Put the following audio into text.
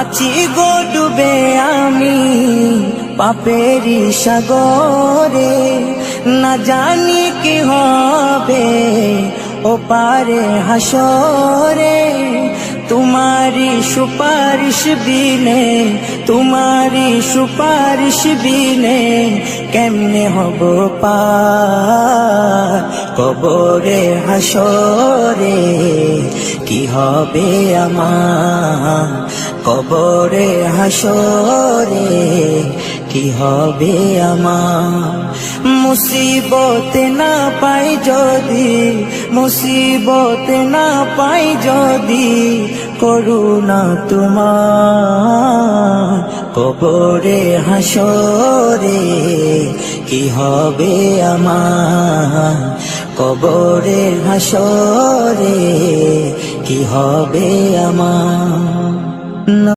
আছি গো ডুবে আমি পাপেরি সাগরে, না জানি কি হবে ও পারে হাসরে। তোমারি সুপারিশ বিনে, তোমারি সুপারিশ বিনে কেমনে হব পার কবরে হাসরে। কি হবে আমার কবরে হাসরে, কি হবে আমার। মুসিবতে না পাই যদি, মুসিবতে না পাই যদি করুণা তোমার কবরে হাসরে। কি হবে আমার কবরে হাসরে, কি হবে আমার।